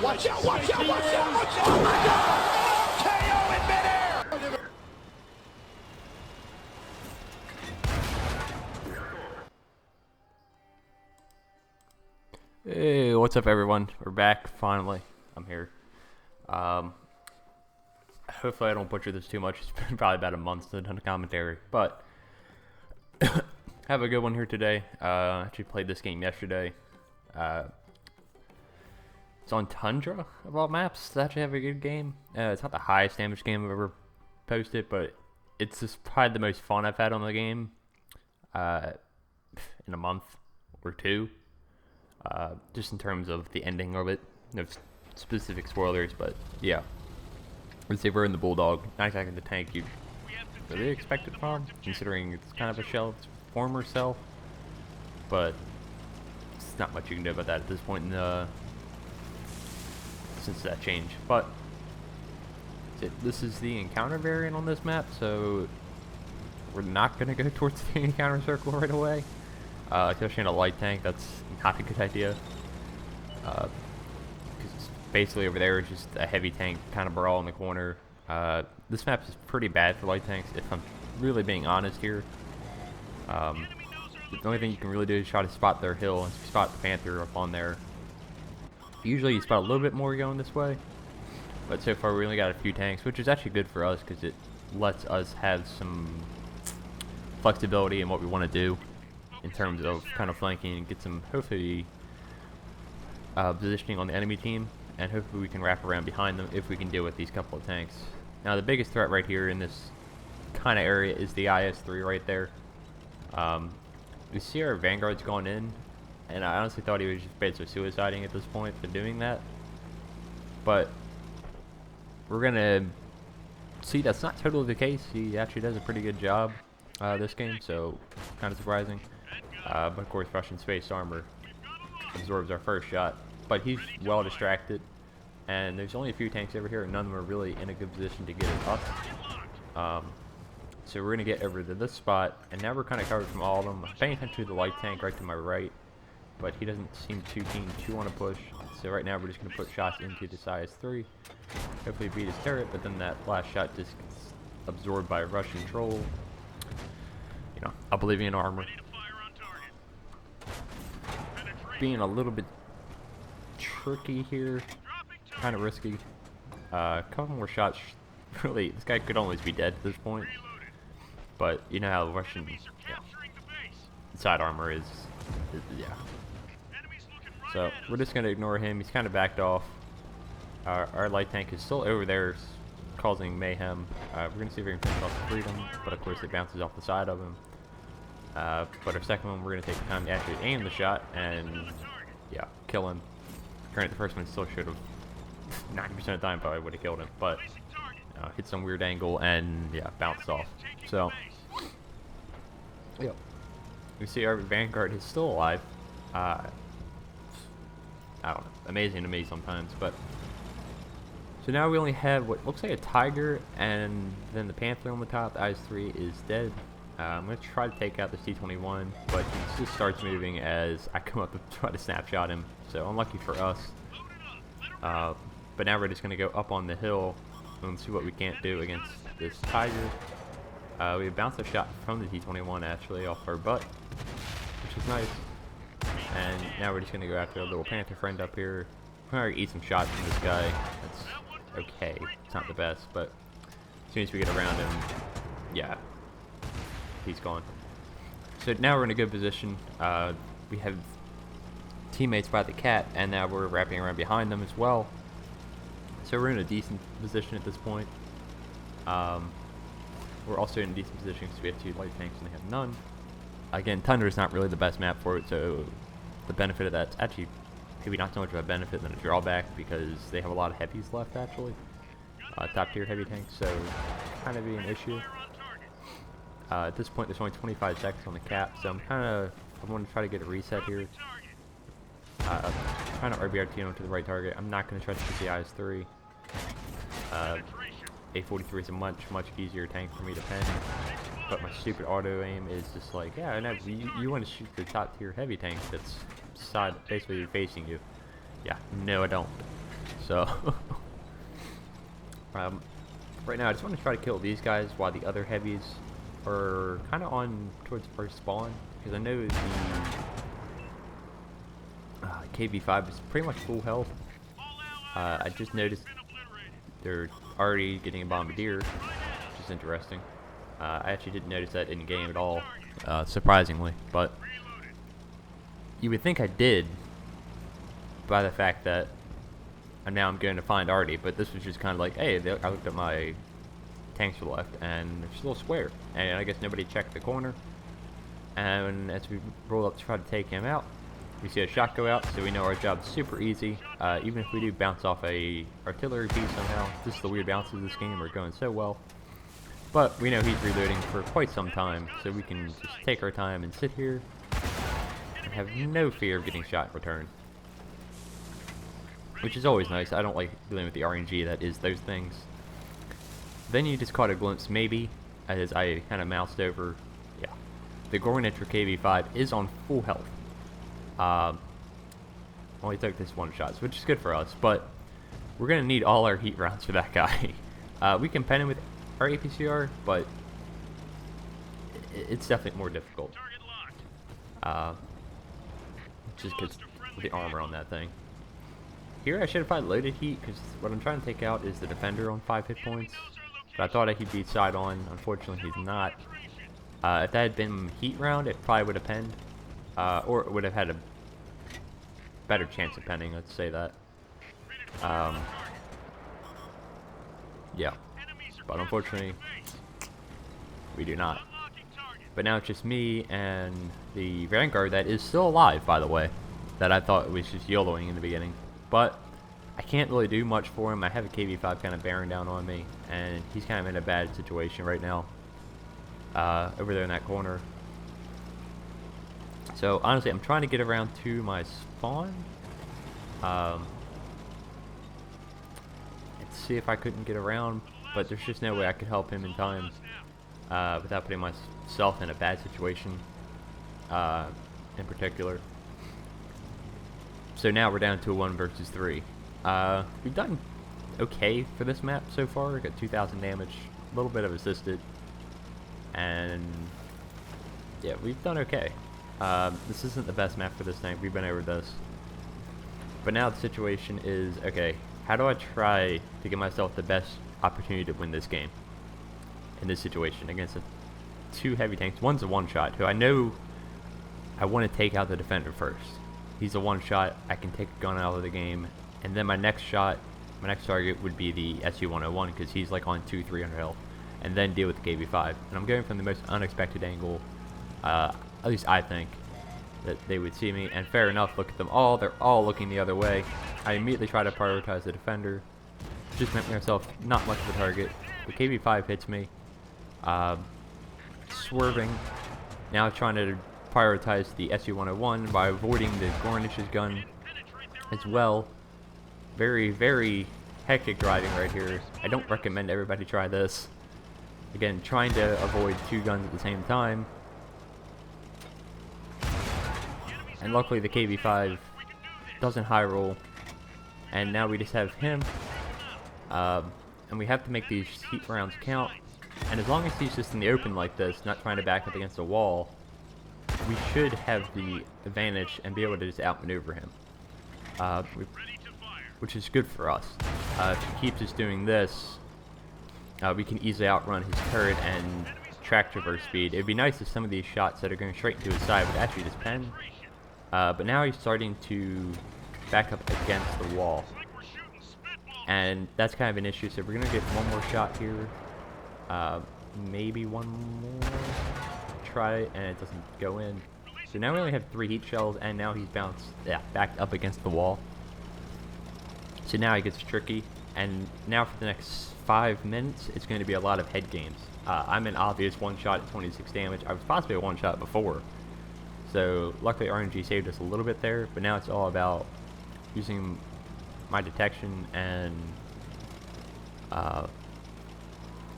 Watch out, watch out, watch out, watch out! Oh my God! KO in midair! Hey, what's up everyone? We're back, finally. I'm here. Hopefully I don't butcher this too much. It's been probably about a month since I've done a commentary, but have a good one here today. Actually played this game yesterday. It's on Tundra of all maps. It's actually have a good game. It's not the highest damage game I've ever posted, but it's just probably the most fun I've had on the game in a month or two. Just in terms of the ending of it. No specific spoilers, but yeah. Let's say we're in the Bulldoge. Not exactly the tank you really expect it from, considering it's kind of a shell of its former self. But it's not much you can do about that at this point in the since that change. But this is the encounter variant on this map, so we're not gonna go towards the encounter circle right away. Especially in a light tank, that's not a good idea. Because basically over there is just a heavy tank kind of brawl in the corner. This map is pretty bad for light tanks, if I'm really being honest here. The only thing you can really do is try to spot their hill and spot the Panther up on there. Usually you spot a little bit more going this way, but so far we only got a few tanks, which is actually good for us because it lets us have some flexibility in what we want to do in terms of kind of flanking and get some, hopefully, positioning on the enemy team, and hopefully we can wrap around behind them if we can deal with these couple of tanks. Now the biggest threat right here in this kind of area is the IS-3 right there. We see our Vanguard's gone in, and I honestly thought he was just basically suiciding at this point for doing that. But we're gonna see that's not totally the case. He actually does a pretty good job this game, so kind of surprising. But of course Russian space armor absorbs our first shot, but he's well distracted, and there's only a few tanks over here and none of them are really in a good position to get at us. So we're gonna get over to this spot, and now we're kind of covered from all of them. I'm paying attention to the light tank right to my right, but he doesn't seem too keen to want to push, so right now we're just gonna put shots into this IS-3, hopefully beat his turret, but then that last shot just gets absorbed by a Russian troll. You know, Oblivion armor. Being a little bit tricky here, kind of risky. A couple more shots, really, this guy could always be dead at this point. But you know how Russian side armor is, yeah. So we're just gonna ignore him. He's kind of backed off. Our light tank is still over there, causing mayhem. We're gonna see if we can finish off the Freedom, but of course it bounces off the side of him. But our second one, we're going to take the time to actually aim the shot and, yeah, kill him. Granted, the first one still should have, 90% of the time probably would have killed him, but hit some weird angle and, yeah, bounced off. So, yeah, you see our Vanguard is still alive. I don't know, amazing to me sometimes, but. So now we only have what looks like a Tiger, and then the Panther on the top. The IS-3 is dead. I'm going to try to take out the C-21, but he just starts moving as I come up and try to snapshot him. So unlucky for us. But now we're just going to go up on the hill and see what we can't do against this Tiger. We bounced a shot from the T-21 actually off our butt, which is nice. And now we're just going to go after a little Panther friend up here. We're going to eat some shots from this guy. That's okay. It's not the best, but as soon as we get around him, yeah. He's gone. So now we're in a good position. We have teammates by the cat, and now we're wrapping around behind them as well. So we're in a decent position at this point. We're also in a decent position because we have 2 light tanks and they have none. Again, Tundra is not really the best map for it, so the benefit of that's actually maybe not so much of a benefit than a drawback because they have a lot of heavies left actually. Top tier heavy tanks, so kind of be an issue. At this point, there's only 25 seconds on the cap, so I want to try to get a reset here. Trying to RBRT him to the right target. I'm not going to try to shoot the IS-3. A43 is a much easier tank for me to pen, but my stupid auto aim is just like, yeah, I know, you want to shoot the top tier heavy tank that's basically facing you. Yeah, no I don't. So, right now I just want to try to kill these guys while the other heavies are kind of on towards first spawn, because I know the KV5 is pretty much full health. I just noticed they're already getting a bombardier, which is interesting. I actually didn't notice that in game at all, surprisingly, but you would think I did by the fact that now I'm going to find Artie, but this was just kind of like, hey, I looked at my tanks to the left and there's a little square, and I guess nobody checked the corner, and as we roll up to try to take him out, we see a shot go out, so we know our job's super easy. Even if we do bounce off a artillery piece somehow, this is the weird bounces of this game are going so well. But we know he's reloading for quite some time, so we can just take our time and sit here and have no fear of getting shot in return. Which is always nice. I don't like dealing with the RNG that is those things. Then you just caught a glimpse, maybe, as I kind of moused over. Yeah, the Gornitra KV5 is on full health. Only took this one shot, which is good for us, but we're going to need all our heat rounds for that guy. We can pen him with our APCR, but it's definitely more difficult. Just because of the armor on that thing. Here I should have probably loaded heat, because what I'm trying to take out is the defender on 5 hit points. But I thought he'd be side on. Unfortunately, he's not. If that had been heat round, it probably would have penned. Or it would have had a better chance of penning, let's say that. Yeah. But unfortunately, we do not. But now it's just me and the Vanguard that is still alive, by the way. That I thought was just YOLOing in the beginning. But I can't really do much for him. I have a KV5 kind of bearing down on me, and he's kind of in a bad situation right now. Over there in that corner. So honestly, I'm trying to get around to my spawn. Let's see if I couldn't get around, but there's just no way I could help him in time without putting myself in a bad situation in particular. So now we're down to a 1 versus 3. We've done okay for this map so far. We got 2,000 damage, a little bit of assisted, and yeah, we've done okay. This isn't the best map for this thing. We've been over this. But now the situation is, okay, how do I try to give myself the best opportunity to win this game in this situation against 2 heavy tanks? One's a one-shot, who I know I want to take out the defender first. He's a one-shot. I can take a gun out of the game. And then my next shot, my next target would be the SU-101, because he's like on 200-300 health. And then deal with the KV-5. And I'm going from the most unexpected angle, at least I think, that they would see me. And fair enough, look at them all. They're all looking the other way. I immediately try to prioritize the defender. Just make myself not much of a target. The KV-5 hits me. Swerving. Now trying to prioritize the SU-101 by avoiding the Gornich's gun as well. Very, very hectic driving right here. I don't recommend everybody try this. Again, trying to avoid 2 guns at the same time. And luckily the KV-5 doesn't high roll. And now we just have him. And we have to make these heat rounds count. And as long as he's just in the open like this, not trying to back up against a wall, we should have the advantage and be able to just outmaneuver him. Which is good for us. If he keeps us doing this, we can easily outrun his turret and track traverse speed. It'd be nice if some of these shots that are going straight into his side would actually just pen. But now he's starting to back up against the wall. And that's kind of an issue, so we're going to get one more shot here. Maybe one more. Try it, and it doesn't go in. So now we only have 3 heat shells, and now he's backed up against the wall. So now it gets tricky, and now for the next 5 minutes, it's going to be a lot of head games. I'm an obvious one-shot at 26 damage. I was possibly a one-shot before. So luckily RNG saved us a little bit there, but now it's all about using my detection and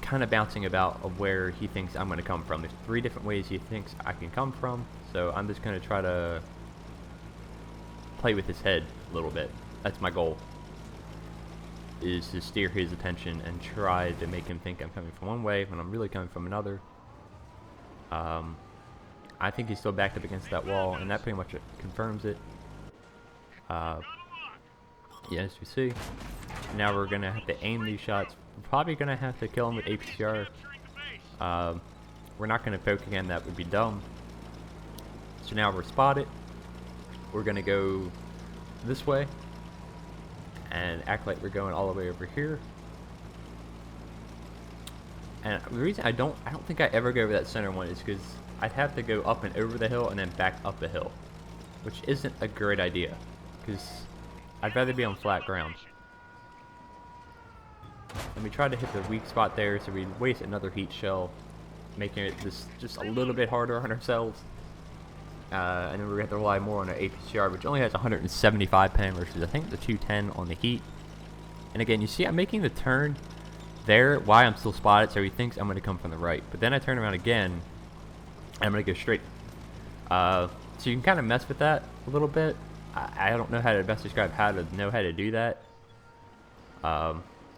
kind of bouncing about of where he thinks I'm going to come from. There's 3 different ways he thinks I can come from, so I'm just going to try to play with his head a little bit. That's my goal. is to steer his attention and try to make him think I'm coming from one way when I'm really coming from another. I think he's still backed up against that wall, and that pretty much confirms it. Yeah, as you see, now we're gonna have to aim these shots. We're probably gonna have to kill him with APCR. We're not gonna poke again, that would be dumb. So now we're spotted. We're gonna go this way and act like we're going all the way over here. And the reason I don't think I ever go over that center one is because I'd have to go up and over the hill and then back up the hill, which isn't a great idea, because I'd rather be on flat ground. And we tried to hit the weak spot there, so we waste another heat shell, making it just a little bit harder on ourselves. And then we're going to have to rely more on our APCR, which only has 175 pen versus I think the 210 on the heat. And again, you see I'm making the turn there while I'm still spotted, so he thinks I'm going to come from the right. But then I turn around again, and I'm going to go straight. So you can kind of mess with that a little bit. I don't know how to best describe how to know how to do that.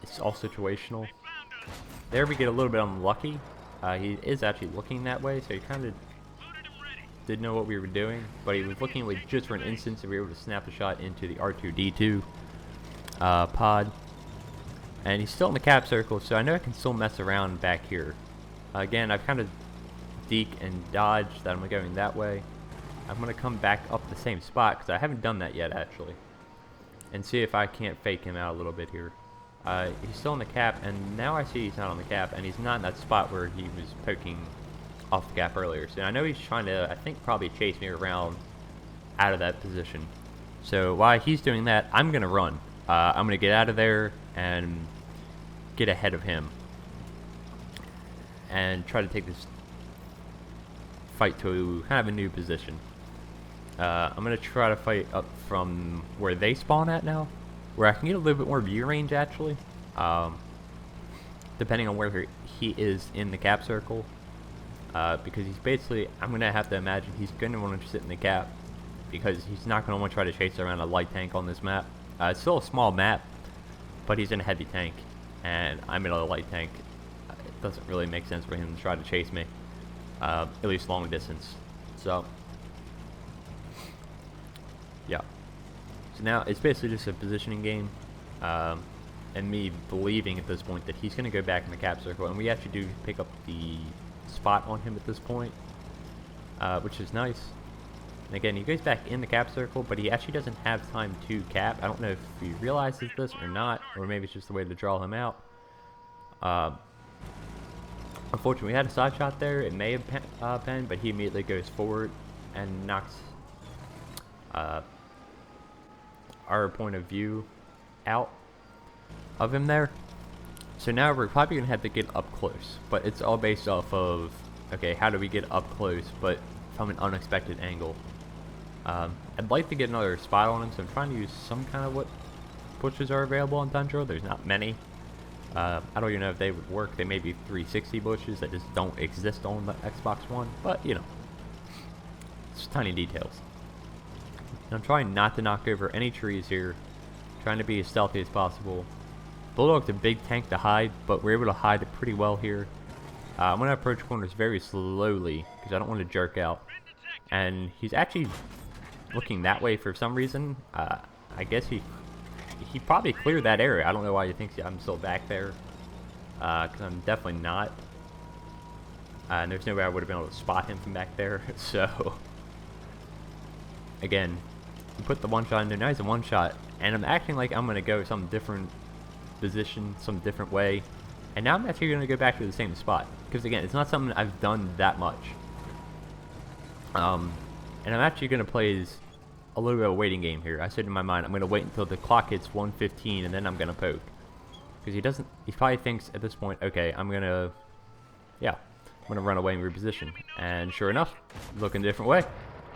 It's all situational. There we get a little bit unlucky. He is actually looking that way, so he kind of didn't know what we were doing, but he was looking like just for an instant, so we were able to snap the shot into the R2-D2 pod. And he's still in the cap circle, so I know I can still mess around back here. Again, I've kind of deke and dodged that I'm going that way. I'm going to come back up the same spot, because I haven't done that yet, actually. And see if I can't fake him out a little bit here. He's still in the cap, and now I see he's not on the cap, and he's not in that spot where he was poking off the cap earlier. So I know he's trying to, I think, probably chase me around out of that position. So while he's doing that, I'm going to run. I'm going to get out of there and get ahead of him and try to take this fight to kind of a new position. I'm going to try to fight up from where they spawn at now, where I can get a little bit more view range, actually, depending on where he is in the cap circle. Because he's basically, I'm going to have to imagine he's going to want to sit in the cap, because he's not going to want to try to chase around a light tank on this map. It's still a small map, but he's in a heavy tank, and I'm in a light tank. It doesn't really make sense for him to try to chase me, at least long distance. So, yeah. So now it's basically just a positioning game, and me believing at this point that he's going to go back in the cap circle, and we actually do pick up the spot on him at this point, which is nice. And again, he goes back in the cap circle, but he actually doesn't have time to cap. I don't know if he realizes this or not, or maybe it's just the way to draw him out. Unfortunately, we had a side shot there. It may have been, but he immediately goes forward and knocks our point of view out of him there. So now we're probably going to have to get up close, but it's all based off of, okay, how do we get up close, but from an unexpected angle. I'd like to get another spot on him, so I'm trying to use some kind of what bushes are available on Tundra. There's not many. I don't even know if they would work. They may be 360 bushes that just don't exist on the Xbox One, but, you know, it's tiny details. And I'm trying not to knock over any trees here, trying to be as stealthy as possible. Bulldoge's a big tank to hide, but we're able to hide it pretty well here. I'm going to approach corners very slowly, because I don't want to jerk out. And he's actually looking that way for some reason. I guess he probably cleared that area. I don't know why he thinks I'm still back there, because I'm definitely not. And there's no way I would have been able to spot him from back there. So, again, we put the one shot in there. Now he's a one shot, and I'm acting like I'm going to go some different position, some different way. And now I'm actually going to go back to the same spot, because again, it's not something I've done that much. And I'm actually going to play a little bit of a waiting game here. I said in my mind, I'm going to wait until the clock hits 1:15, and then I'm going to poke. Because he probably thinks at this point, okay, I'm going to run away and reposition. And sure enough, looking a different way.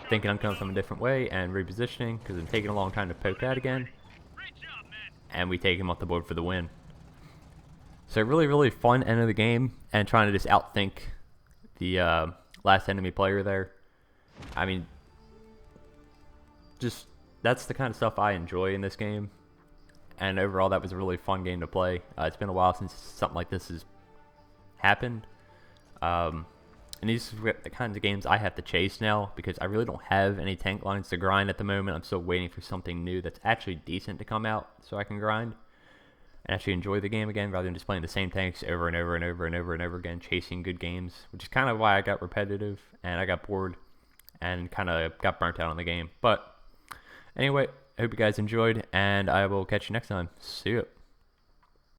Thinking I'm coming from a different way, and repositioning, because I'm taking a long time to poke that again. And we take him off the board for the win. So really, really fun end of the game, and trying to just outthink the last enemy player there. I mean, just that's the kind of stuff I enjoy in this game, and overall that was a really fun game to play. It's been a while since something like this has happened. And these are the kinds of games I have to chase now because I really don't have any tank lines to grind at the moment. I'm still waiting for something new that's actually decent to come out so I can grind and actually enjoy the game again rather than just playing the same tanks over and over and over and over and over again, chasing good games, which is kind of why I got repetitive and I got bored and kind of got burnt out on the game. But anyway, I hope you guys enjoyed, and I will catch you next time. See ya.